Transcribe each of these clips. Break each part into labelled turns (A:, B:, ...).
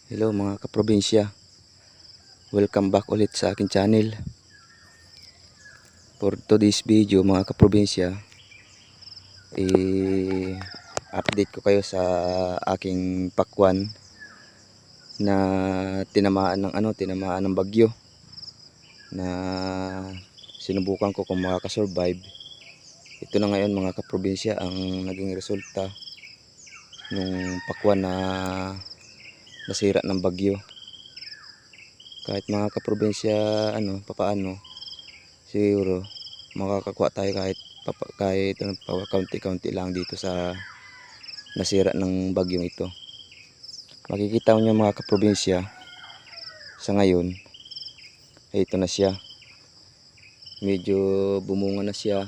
A: Hello mga kaprobinsya, welcome back ulit sa akin channel. For today's video mga kaprobinsya, i-update ko kayo sa aking pakwan na tinamaan ng bagyo, na sinubukan ko kung makakasurvive. Ito na ngayon mga kaprobinsya ang naging resulta nung pakwan na nasira ng bagyo. Kahit mga kaprobinsya papaano, siguro makakakuha tayo kahit kaunti-kaunti lang dito sa nasira ng bagyong ito. Makikita niyo mga kaprobinsya, sa ngayon ay ito na siya. Medyo bumunga na siya.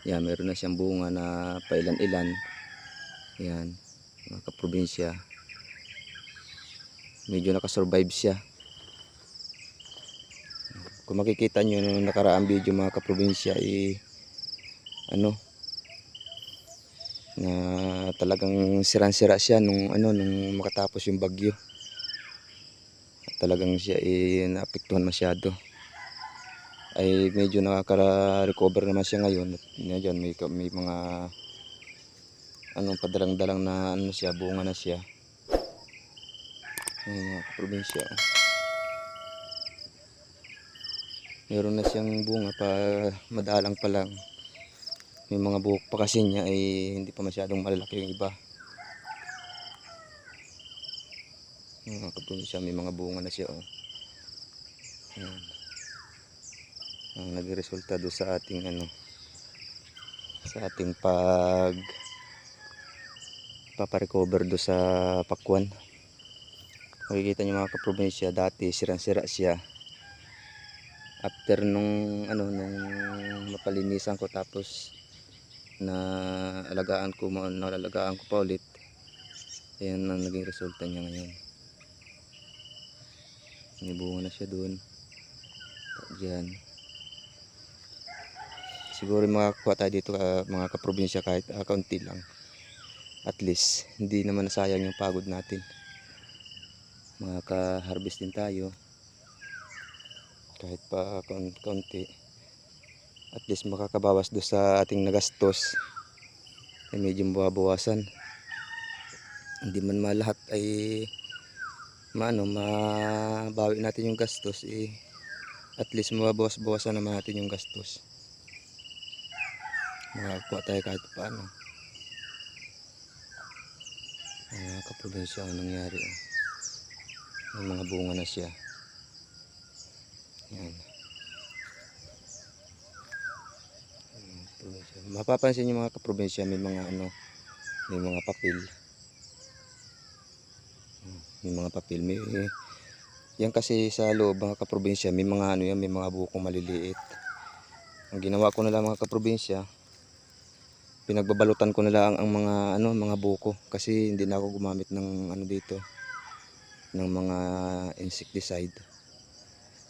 A: Yan, meron na siyang bunga na pailan-ilan. Yan mga kaprobinsya, medyo nakasurvive siya. Kung makikita nyo nung nakaraang video mga kaprobinsya, na talagang sirang-sira siya nung makatapos yung bagyo. Talagang siya naapektuhan masyado. Ay medyo nakaka-recover naman siya ngayon. Diyan may mga padalang-dalang na siya, bunga na siya. Ayun mga kaprobinsya. Meron na siyang bunga pa, madalang pa lang. May mga buhok pa kasi niya ay hindi pa masyadong malalaki yung iba. Mga kaprobinsya, may mga bunga na siya. Ayan. Ang nagresulta do sa ating sa ating paparecover do sa pakwan. Makikita niyo mga kaprobinsya, dati sirang-sira siya. After nung mapalinisan ko, tapos nalalagaan ko pa ulit, ayan ang naging resulta niya ngayon. May bunga na siya doon. Diyan. Siguro makakuha tayo dito mga kaprobinsya kahit kaunti lang. At least hindi naman nasayang yung pagod natin. Makaka-harvest din tayo kahit pa kaunti. At least makakabawas do sa ating nagastos, ay medyo mababawasan. Hindi man malahat ay mabawi natin yung gastos, at least mababawas-bawasan naman natin yung gastos. Makakuha tayo kahit paano. Mga kaprobinsya, ang nangyari, may mga bunga na siya. Yan. Mapapansin niyo mga kaprobinsya, may mga papel. May mga papel. Yan kasi sa loob mga kaprobinsya, may mga may mga bukong maliliit. Ang ginawa ko na lang mga kaprobinsya, pinagbabalutan ko na lang ang mga buko, kasi hindi na ako gumamit ng dito ng mga insecticide,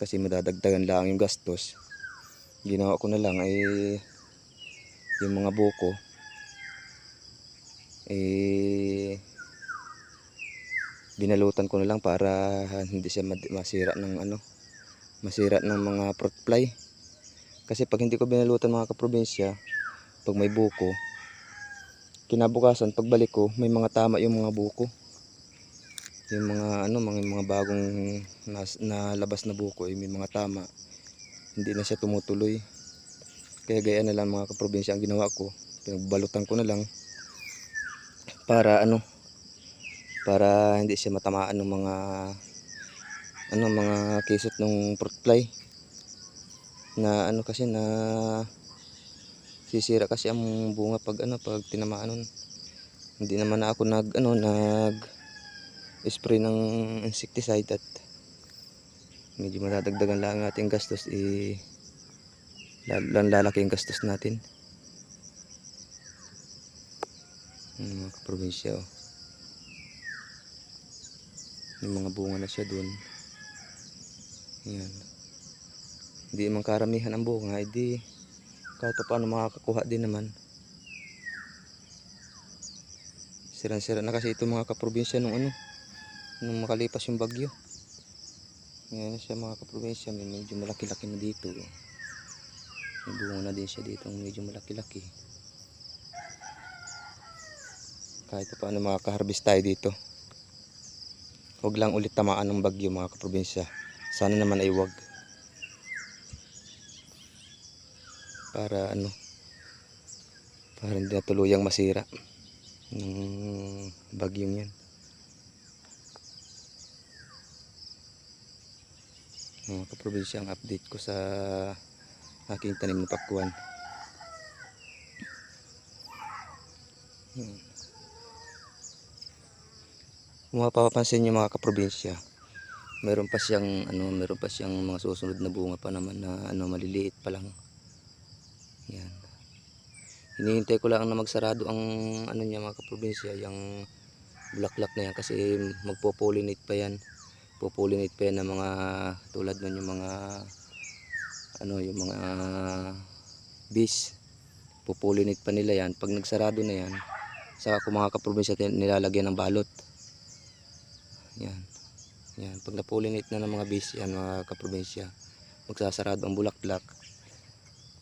A: kasi madadagdagan lang yung gastos. Ginawa ko na lang ay yung mga buko binalutan ko na lang para hindi siya masira ng mga fruit fly. Kasi pag hindi ko binalutan mga kaprobinsya, pag may buko, kinabukasan pagbalik ko, may mga tama yung mga buko. Yung mga bagong nalabas na buko, may mga tama. Hindi na siya tumutuloy. Kaya gaya na lang mga kaprobinsya ang ginawa ko. Pinagbalutan ko na lang para para hindi siya matamaan ng mga kisot ng fruit fly. Na kasi na sisira kasi ang bunga pag tinamaan nun. Hindi naman ako nag spray ng insecticide, at medyo madadagdagan lang ang ating gastos, lalaki ang gastos natin. Mga kaprobinsya, may mga bunga na siya dun. Yan. Hindi man karamihan ang bunga, hindi kahit paano makakakuha din naman. Sirang-sira na kasi ito mga kaprobinsya nung nung makalipas yung bagyo. Ngayon siya mga kaprobinsya, medyo malaki-laki na dito. May bunga na din siya dito, medyo malaki-laki. Kahit pa paano makaka-harvest tayo dito. Huwag lang ulit tamaan ng bagyo mga kaprobinsya. Sana naman ay huwag. Para ano, para hindi na tuluyang masira ng bagyong yan. Mga kaprobinsya, ang update ko sa aking tanim na pakwan. Kung mapapansin nyo mga kaprobinsya, meron pa siyang mga susunod na bunga pa naman na maliliit pa lang. Yan. Hinihintay ko lang na magsarado ang niya mga kaprobinsya, yung bulaklak na yan, kasi magpo-pollinate pa yan. Popollinate pa yan ng mga tulad nun yung mga yung mga bees. Popollinate pa nila yan. Pag nagsarado na yan, saka ko mga kaprobinsya nilalagyan ng balot. Yan. Yan, pag na-pollinate na ng mga bees yan mga kaprobinsya, magsasarado ang bulaklak.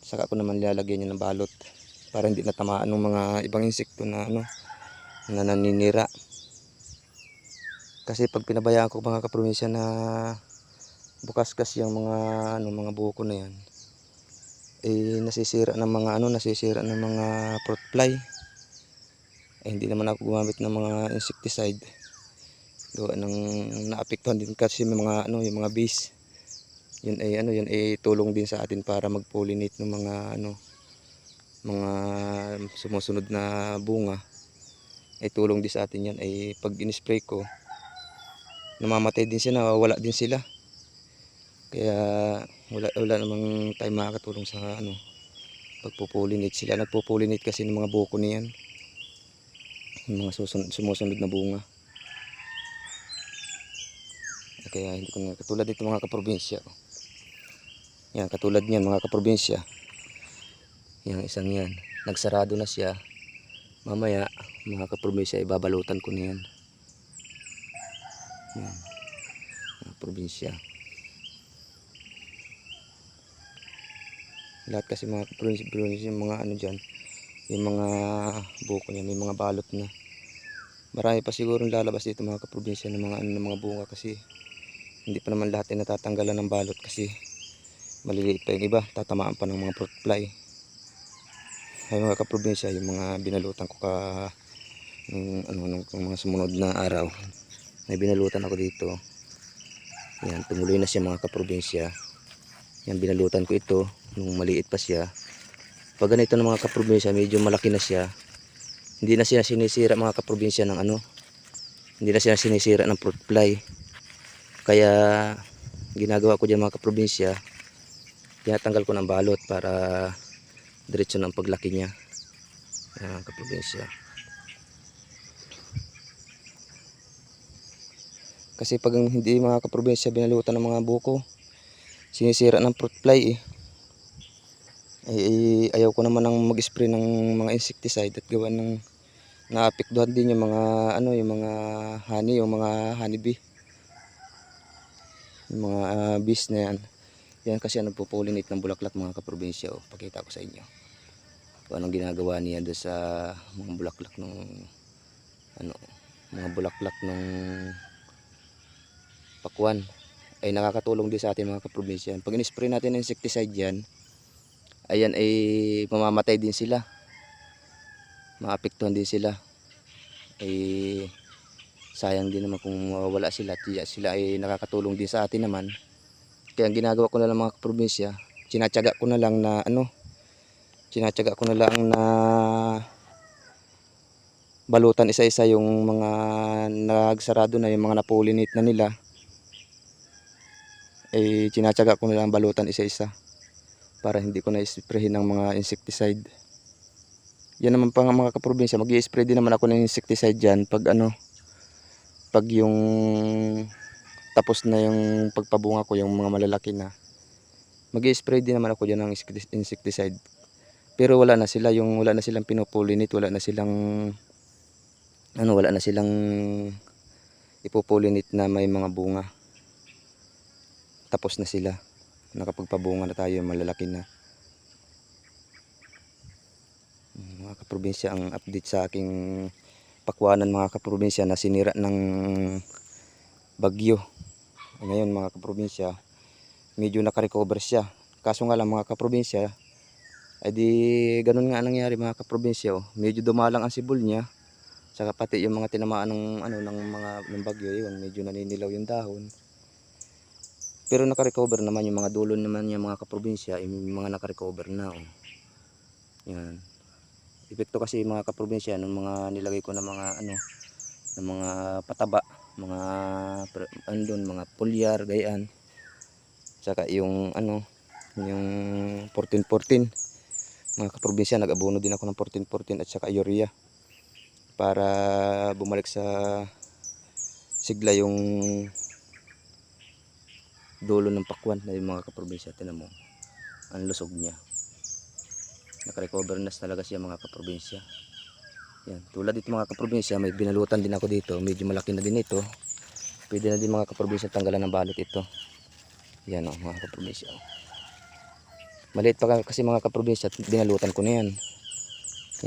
A: Saka ko naman nilalagyan niya ng balot para hindi natamaan ng mga ibang insekto na na naninira. Kasi pag pinabayaan ko mga kaprobinsya na bukas-kas yung mga buko na yan, nasisira ng mga fruit fly. Hindi naman ako gumamit ng mga insecticide. Gawa ng naapektuhan din kasi yung mga bees. Yun ay tulong din sa atin para mag-pollinate ng mga sumusunod na bunga. Ay tulong din sa atin yan. Ay pag in-spray ko, namamatay din sila, wala din sila. Kaya wala namang tayo makakatulong sa pagpo-pollinate sila. Nagpo-pollinate kasi ng mga buko niyan, yung mga sumusunod na bunga. Kaya hindi ko na katulad dito mga kaprobinsya. Yan, katulad niyan mga kaprobinsya. Yang isang yan, nagsarado na siya. Mamaya mga kaprobinsya, ibabalutan ko na yan. Yan, mga probinsya. Lahat kasi mga kaprobinsya, yung mga dyan, yung mga buko niya, may mga balot na. Marami pa siguro lalabas dito mga kaprobinsya ng mga bunga, kasi hindi pa naman lahat ay natatanggalan ng balot kasi maliliit pa yung iba, tatamaan pa ng mga fruit fly. Ay mga kaprobinsya, yung mga binalutan ko nung mga sumunod na araw, may binalutan ako dito. Yan, tumuloy na siya mga kaprobinsya. Yan, binalutan ko ito nung maliit pa siya. Pag ganito ng mga kaprobinsya, medyo malaki na siya, hindi na siya sinisira mga kaprobinsya ng hindi na siya sinisira ng fruit fly. Kaya ginagawa ko dyan mga kaprobinsya, tinatanggal ko ng balot para diretso ng paglaki niya. Yan mga kaprobinsya. Kasi pag hindi mga kaprobinsya binalutan ng mga buko, sinisira ng fruit fly ayaw ko naman ng mag-spray ng mga insecticide at gawa ng naapektuhan din yung mga yung mga honey, yung mga honeybee. Yung mga bees na yan. Yan kasi nagpo-pollinate ng bulaklak mga kaprobinsya. Pakita ko sa inyo kung anong ginagawa niya doon sa mga bulaklak ng mga bulaklak ng pakwan. Ay nakakatulong din sa atin mga kaprobinsya. Pag in-spray natin ng insecticide yan, ayan ay mamamatay din sila. Maapektuhan din sila. Ay sayang din naman kung mawawala sila. Sila ay nakakatulong din sa atin naman. Kaya ang ginagawa ko na lang mga kaprobinsya, tinatyaga ko na lang na balutan isa-isa yung mga nagsarado na, yung mga na-pollinate na nila. Ay tinatyaga ko na lang balutan isa-isa para hindi ko na isprayin ng mga insecticide. Yan naman pa mga kaprobinsya, mag-i-spray din naman ako ng insecticide dyan pag pag yung tapos na yung pagpabunga ko, yung mga malalaki na, mag-i-spray din naman ako dyan ng insecticide. Pero wala na silang pinopollinate, wala na silang ipupulinit na may mga bunga. Tapos na sila. Nakapagpabunga na tayo, malalaki na. Mga kaprobinsya, ang update sa aking pakwanan mga kaprobinsya na sinira ng bagyo. Ngayon mga kaprobinsya, medyo nakarecover siya. Kaso nga lang mga kaprobinsya, ay di ganun nga nangyari mga kaprobinsya. Oh. Medyo dumalang ang sibol niya. Saka pati yung mga tinamaan ng bagyo, yun, medyo naninilaw yung dahon. Pero naka-recover naman yung mga dulo naman yung mga kaprobinsya, yung mga naka-recover na. Oh. Yan. Epekto kasi mga kaprobinsya ng mga nilagay ko na mga ng mga pataba, mga mga pulyar, gayaan. Saka yung yung 14-14. Mga kaprobinsya, nag-abono din ako ng 14-14 at saka urea para bumalik sa sigla yung dulo ng pakwan na yung mga kaprobinsya. Tinan mo ang lusog niya, naka-recover na talaga siya mga kaprobinsya. Yan, tulad dito mga kaprobinsya, may binalutan din ako dito, medyo malaki na din ito. Pwede na din mga kaprobinsya tanggalan ng balot ito. Yan mga kaprobinsya. Maliit pa kasi mga kaprobinsya, binalutan ko na yan.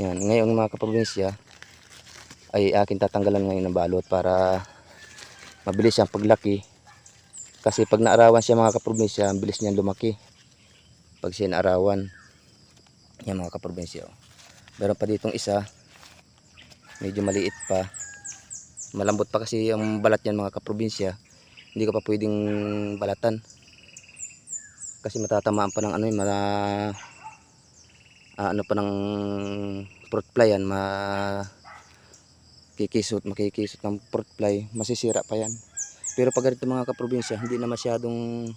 A: Yan, ngayon mga kaprobinsya ay akin tatanggalan ngayon ng balot para mabilis siyang paglaki. Kasi pag naarawan siya mga kaprobinsya, ang bilis niyang lumaki. Pag siya naarawan. Yan mga kaprobinsya. Meron pa ditong isa. Medyo maliit pa. Malambot pa kasi yung balat niyan mga kaprobinsya. Hindi ko pa pwedeng balatan. Kasi matatamaan pa ng pa ng fruit fly yan. Makikisot ng fruit fly. Masisira pa yan. Pero pag ganito mga kaprobinsya, hindi na masyadong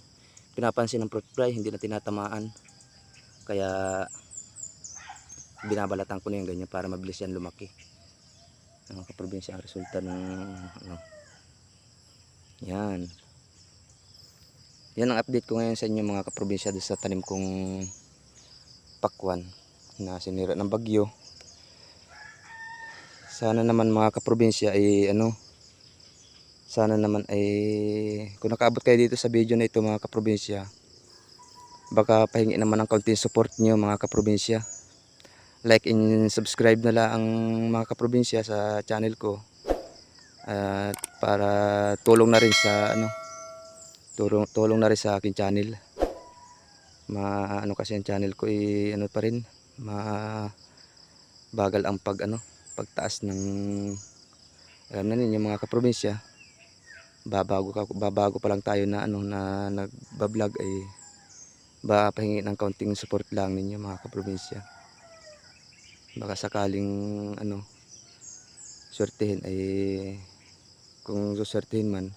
A: pinapansin ng fruit fly, hindi na tinatamaan. Kaya binabalatan ko na yung ganyan para mabilis yan lumaki. Mga kaprobinsya, ang resulta ng yan. Yan ang update ko ngayon sa inyo mga kaprobinsya sa tanim kong pakwan na sinira ng bagyo. Sana naman mga kaprobinsya ay sana naman ay kung nakaabot kayo dito sa video na ito mga kaprobinsya, baka pahingi naman ng kaunting support nyo mga kaprobinsya. Like and subscribe na lang ang mga kaprobinsya sa channel ko. At para tulong na rin sa tulong na rin sa akin channel. Kasi ang channel ko pa rin bagal ang pagtaas ng alam na ninyo mga kaprobinsya. Babago pa lang tayo na na nagba-vlog ay pahingi ng kaunting support lang ninyo mga kaprobinsya. Baka sakaling swertihin ay kung suswertihin man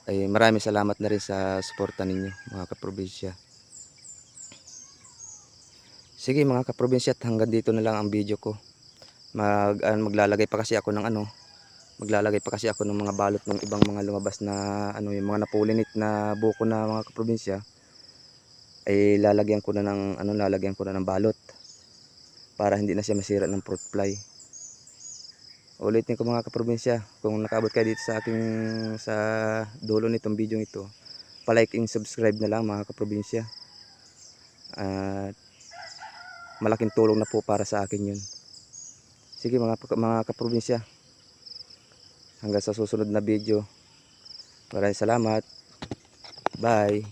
A: ay maraming salamat na rin sa suporta ninyo mga kaprobinsya. Sige mga kaprobinsya, hanggang dito na lang ang video ko. Maglalagay pa kasi ako ng mga balot ng ibang mga lumabas na yung mga napulinit na buko na mga kaprobinsya, ay lalagyan ko na ng balot para hindi na siya masira ng fruit fly. Ulitin ko mga kaprobinsya, kung nakaabot kayo dito sa dulo nitong video ito, pa-like and subscribe na lang mga kaprobinsya. At malaking tulong na po para sa akin yun. Sige mga kaprobinsya, hanggang sa susunod na video. Maraming salamat. Bye.